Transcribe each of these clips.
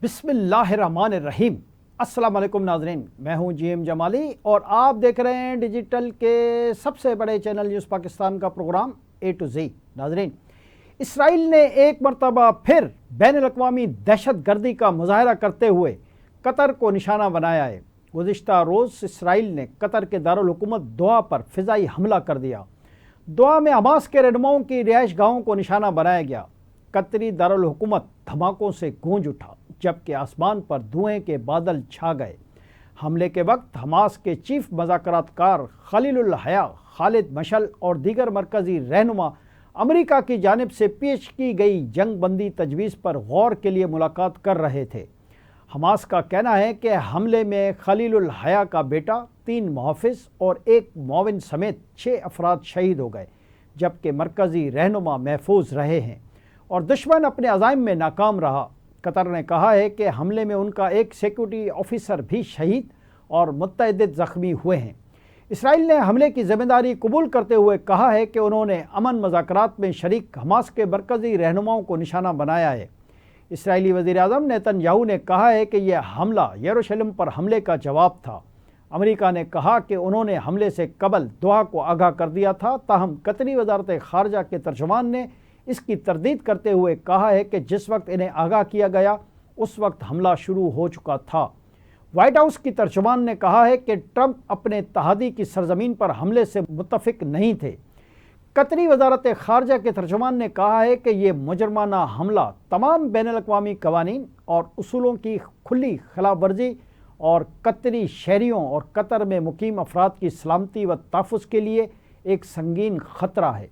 بسم اللہ الرحمن الرحیم۔ السلام علیکم ناظرین، میں ہوں جی ایم جمالی اور آپ دیکھ رہے ہیں ڈیجیٹل کے سب سے بڑے چینل نیوز پاکستان کا پروگرام اے ٹو زی۔ ناظرین، اسرائیل نے ایک مرتبہ پھر بین الاقوامی دہشت گردی کا مظاہرہ کرتے ہوئے قطر کو نشانہ بنایا ہے۔ گزشتہ روز اسرائیل نے قطر کے دارالحکومت دوحہ پر فضائی حملہ کر دیا۔ دوحہ میں حماس کے رہنماؤں کی رہائش گاہوں کو نشانہ بنایا گیا۔ قطری دارالحکومت دھماکوں سے گونج اٹھا جبکہ آسمان پر دھوئیں کے بادل چھا گئے۔ حملے کے وقت حماس کے چیف مذاکرات کار خلیل الحیا، خالد مشعل اور دیگر مرکزی رہنما امریکہ کی جانب سے پیش کی گئی جنگ بندی تجویز پر غور کے لیے ملاقات کر رہے تھے۔ حماس کا کہنا ہے کہ حملے میں خلیل الحیا کا بیٹا، 3 محافظ اور 1 معاون سمیت 6 افراد شہید ہو گئے، جبکہ مرکزی رہنما محفوظ رہے ہیں اور دشمن اپنے عزائم میں ناکام رہا۔ قطر نے کہا ہے کہ حملے میں ان کا ایک سیکورٹی آفیسر بھی شہید اور متعدد زخمی ہوئے ہیں۔ اسرائیل نے حملے کی ذمہ داری قبول کرتے ہوئے کہا ہے کہ انہوں نے امن مذاکرات میں شریک حماس کے مرکزی رہنماؤں کو نشانہ بنایا ہے۔ اسرائیلی وزیر اعظم نیتن یاہو نے کہا ہے کہ یہ حملہ یروشلم پر حملے کا جواب تھا۔ امریکہ نے کہا کہ انہوں نے حملے سے قبل دوحہ کو آگاہ کر دیا تھا، تاہم قطری وزارت خارجہ کے ترجمان نے اس کی تردید کرتے ہوئے کہا ہے کہ جس وقت انہیں آگاہ کیا گیا اس وقت حملہ شروع ہو چکا تھا۔ وائٹ ہاؤس کی ترجمان نے کہا ہے کہ ٹرمپ اپنے اتحادی کی سرزمین پر حملے سے متفق نہیں تھے۔ قطری وزارت خارجہ کے ترجمان نے کہا ہے کہ یہ مجرمانہ حملہ تمام بین الاقوامی قوانین اور اصولوں کی کھلی خلاف ورزی اور قطری شہریوں اور قطر میں مقیم افراد کی سلامتی و تحفظ کے لیے ایک سنگین خطرہ ہے۔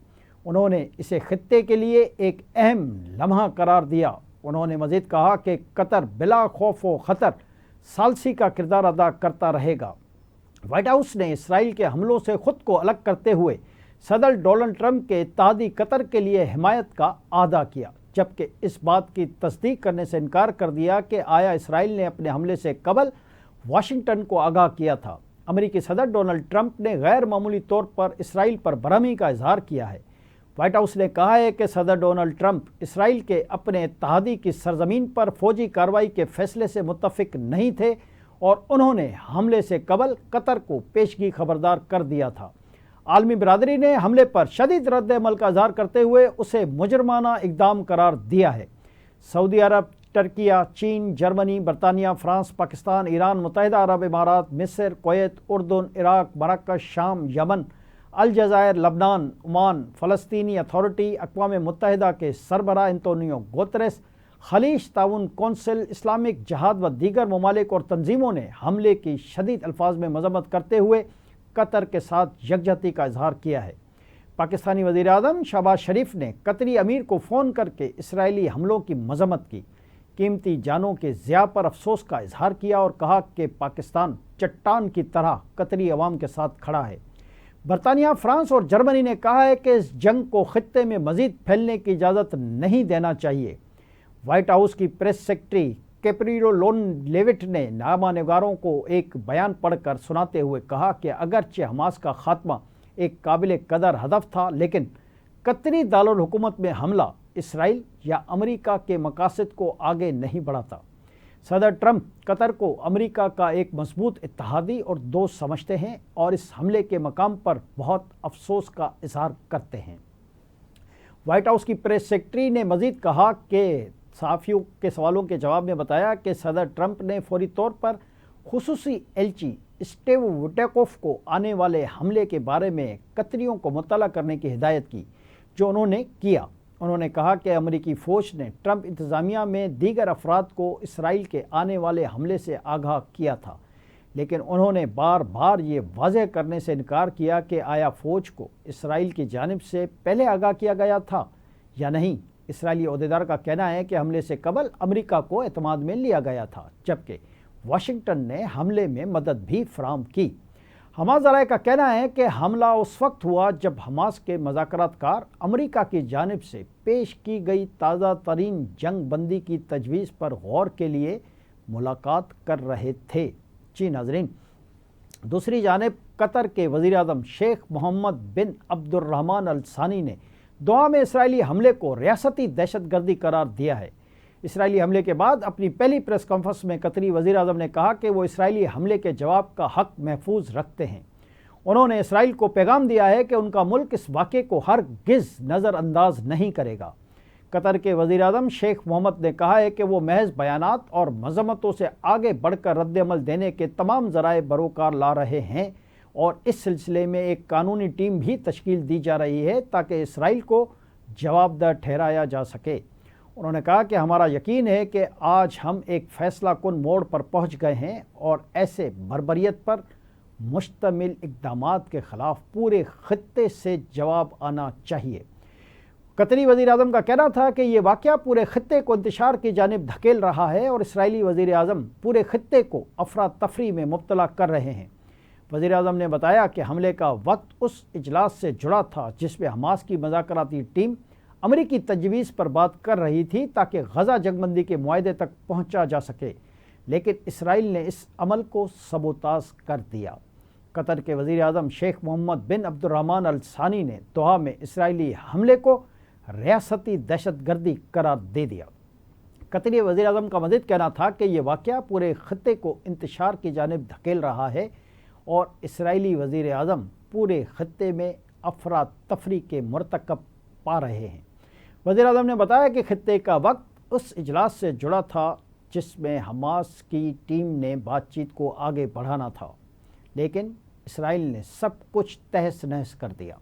انہوں نے اسے خطے کے لیے ایک اہم لمحہ قرار دیا۔ انہوں نے مزید کہا کہ قطر بلا خوف و خطر ثالثی کا کردار ادا کرتا رہے گا۔ وائٹ ہاؤس نے اسرائیل کے حملوں سے خود کو الگ کرتے ہوئے صدر ڈونلڈ ٹرمپ کے اتحادی قطر کے لیے حمایت کا اعادہ کیا، جبکہ اس بات کی تصدیق کرنے سے انکار کر دیا کہ آیا اسرائیل نے اپنے حملے سے قبل واشنگٹن کو آگاہ کیا تھا۔ امریکی صدر ڈونلڈ ٹرمپ نے غیر معمولی طور پر اسرائیل پر برہمی کا اظہار کیا ہے۔ وائٹ ہاؤس نے کہا ہے کہ صدر ڈونلڈ ٹرمپ اسرائیل کے اپنے اتحادی کی سرزمین پر فوجی کارروائی کے فیصلے سے متفق نہیں تھے اور انہوں نے حملے سے قبل قطر کو پیشگی خبردار کر دیا تھا۔ عالمی برادری نے حملے پر شدید رد عمل کا اظہار کرتے ہوئے اسے مجرمانہ اقدام قرار دیا ہے۔ سعودی عرب، ترکیہ، چین، جرمنی، برطانیہ، فرانس، پاکستان، ایران، متحدہ عرب امارات، مصر، کویت، اردن، عراق، مراکش، شام، یمن، الجزائر، لبنان، عمان، فلسطینی اتھارٹی، اقوام متحدہ کے سربراہ انتونیو گوتریس، خلیج تعاون کونسل، اسلامک جہاد و دیگر ممالک اور تنظیموں نے حملے کی شدید الفاظ میں مذمت کرتے ہوئے قطر کے ساتھ یکجہتی کا اظہار کیا ہے۔ پاکستانی وزیر اعظم شہباز شریف نے قطری امیر کو فون کر کے اسرائیلی حملوں کی مذمت کی، قیمتی جانوں کے ضیاع پر افسوس کا اظہار کیا اور کہا کہ پاکستان چٹان کی طرح قطری عوام کے ساتھ کھڑا ہے۔ برطانیہ، فرانس اور جرمنی نے کہا ہے کہ اس جنگ کو خطے میں مزید پھیلنے کی اجازت نہیں دینا چاہیے۔ وائٹ ہاؤس کی پریس سیکرٹری کیپریلو لون لیوٹ نے نامہ نگاروں کو ایک بیان پڑھ کر سناتے ہوئے کہا کہ اگرچہ حماس کا خاتمہ ایک قابل قدر ہدف تھا، لیکن قطری دارالحکومت میں حملہ اسرائیل یا امریکہ کے مقاصد کو آگے نہیں بڑھاتا۔ صدر ٹرمپ قطر کو امریکہ کا ایک مضبوط اتحادی اور دوست سمجھتے ہیں اور اس حملے کے مقام پر بہت افسوس کا اظہار کرتے ہیں۔ وائٹ ہاؤس کی پریس سیکرٹری نے مزید کہا کہ صحافیوں کے سوالوں کے جواب میں بتایا کہ صدر ٹرمپ نے فوری طور پر خصوصی ایلچی اسٹیو وٹیکوف کو آنے والے حملے کے بارے میں قطریوں کو مطلع کرنے کی ہدایت کی، جو انہوں نے کیا۔ انہوں نے کہا کہ امریکی فوج نے ٹرمپ انتظامیہ میں دیگر افراد کو اسرائیل کے آنے والے حملے سے آگاہ کیا تھا، لیکن انہوں نے بار بار یہ واضح کرنے سے انکار کیا کہ آیا فوج کو اسرائیل کی جانب سے پہلے آگاہ کیا گیا تھا یا نہیں۔ اسرائیلی عہدیدار کا کہنا ہے کہ حملے سے قبل امریکہ کو اعتماد میں لیا گیا تھا، جبکہ واشنگٹن نے حملے میں مدد بھی فراہم کی۔ حماس ذرائع کا کہنا ہے کہ حملہ اس وقت ہوا جب حماس کے مذاکرات کار امریکہ کی جانب سے پیش کی گئی تازہ ترین جنگ بندی کی تجویز پر غور کے لیے ملاقات کر رہے تھے۔ جی ناظرین، دوسری جانب قطر کے وزیر اعظم شیخ محمد بن عبد الرحمن الثانی نے دوحہ میں اسرائیلی حملے کو ریاستی دہشت گردی قرار دیا ہے۔ اسرائیلی حملے کے بعد اپنی پہلی پریس کانفرنس میں قطری وزیر اعظم نے کہا کہ وہ اسرائیلی حملے کے جواب کا حق محفوظ رکھتے ہیں۔ انہوں نے اسرائیل کو پیغام دیا ہے کہ ان کا ملک اس واقعے کو ہرگز نظر انداز نہیں کرے گا۔ قطر کے وزیر اعظم شیخ محمد نے کہا ہے کہ وہ محض بیانات اور مذمتوں سے آگے بڑھ کر رد عمل دینے کے تمام ذرائع بروکار لا رہے ہیں اور اس سلسلے میں ایک قانونی ٹیم بھی تشکیل دی جا رہی ہے تاکہ اسرائیل کو جواب دہ ٹھہرایا جا سکے۔ انہوں نے کہا کہ ہمارا یقین ہے کہ آج ہم ایک فیصلہ کن موڑ پر پہنچ گئے ہیں اور ایسے بربریت پر مشتمل اقدامات کے خلاف پورے خطے سے جواب آنا چاہیے۔ قطری وزیر اعظم کا کہنا تھا کہ یہ واقعہ پورے خطے کو انتشار کی جانب دھکیل رہا ہے اور اسرائیلی وزیر اعظم پورے خطے کو افراتفری میں مبتلا کر رہے ہیں۔ وزیر اعظم نے بتایا کہ حملے کا وقت اس اجلاس سے جڑا تھا جس میں حماس کی مذاکراتی ٹیم امریکی تجویز پر بات کر رہی تھی تاکہ غزہ جنگ بندی کے معاہدے تک پہنچا جا سکے، لیکن اسرائیل نے اس عمل کو سبوتاژ کر دیا۔ قطر کے وزیر اعظم شیخ محمد بن عبد الرحمن ال ثانی نے دوحہ میں اسرائیلی حملے کو ریاستی دہشت گردی قرار دے دیا۔ قطری وزیر اعظم کا مزید کہنا تھا کہ یہ واقعہ پورے خطے کو انتشار کی جانب دھکیل رہا ہے اور اسرائیلی وزیر اعظم پورے خطے میں افراتفری کے مرتکب پا رہے ہیں۔ وزیر اعظم نے بتایا کہ خطے کا وقت اس اجلاس سے جڑا تھا جس میں حماس کی ٹیم نے بات چیت کو آگے بڑھانا تھا، لیکن اسرائیل نے سب کچھ تہس نہس کر دیا۔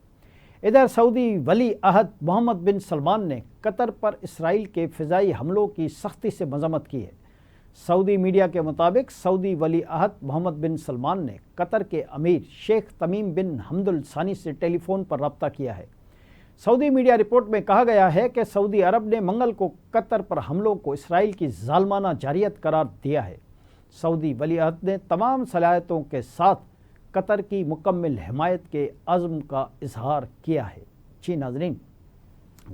ادھر سعودی ولی عہد محمد بن سلمان نے قطر پر اسرائیل کے فضائی حملوں کی سختی سے مذمت کی ہے۔ سعودی میڈیا کے مطابق سعودی ولی عہد محمد بن سلمان نے قطر کے امیر شیخ تمیم بن حمد ال ثانی سے ٹیلی فون پر رابطہ کیا ہے۔ سعودی میڈیا رپورٹ میں کہا گیا ہے کہ سعودی عرب نے منگل کو قطر پر حملوں کو اسرائیل کی ظالمانہ جارحیت قرار دیا ہے۔ سعودی ولی عہد نے تمام صلاحیتوں کے ساتھ قطر کی مکمل حمایت کے عزم کا اظہار کیا ہے۔ جی ناظرین،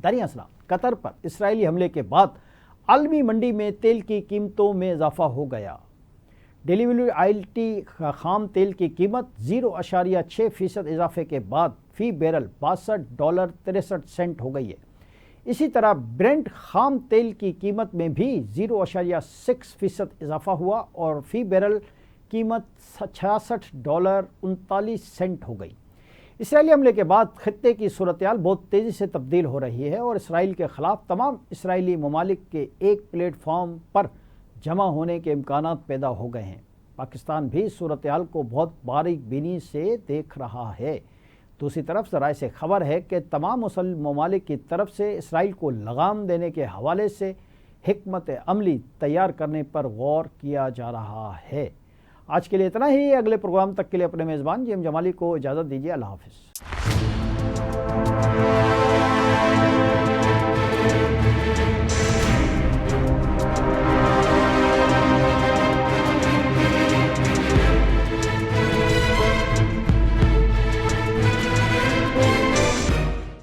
دریں اثنا قطر پر اسرائیلی حملے کے بعد عالمی منڈی میں تیل کی قیمتوں میں اضافہ ہو گیا۔ WTI خام تیل کی قیمت 0.6% اضافے کے بعد فی بیرل $62.63 ہو گئی ہے۔ اسی طرح برنٹ خام تیل کی قیمت میں بھی 0.6% اضافہ ہوا اور فی بیرل قیمت $66.39 ہو گئی۔ اسرائیلی حملے کے بعد خطے کی صورتحال بہت تیزی سے تبدیل ہو رہی ہے اور اسرائیل کے خلاف تمام اسرائیلی ممالک کے ایک پلیٹ فارم پر جمع ہونے کے امکانات پیدا ہو گئے ہیں۔ پاکستان بھی صورتحال کو بہت باریک بینی سے دیکھ رہا ہے۔ دوسری طرف ذرائع سے خبر ہے کہ تمام مسلم ممالک کی طرف سے اسرائیل کو لگام دینے کے حوالے سے حکمت عملی تیار کرنے پر غور کیا جا رہا ہے۔ آج کے لیے اتنا ہی۔ اگلے پروگرام تک کے لیے اپنے میزبان جیم جمالی کو اجازت دیجیے۔ اللہ حافظ۔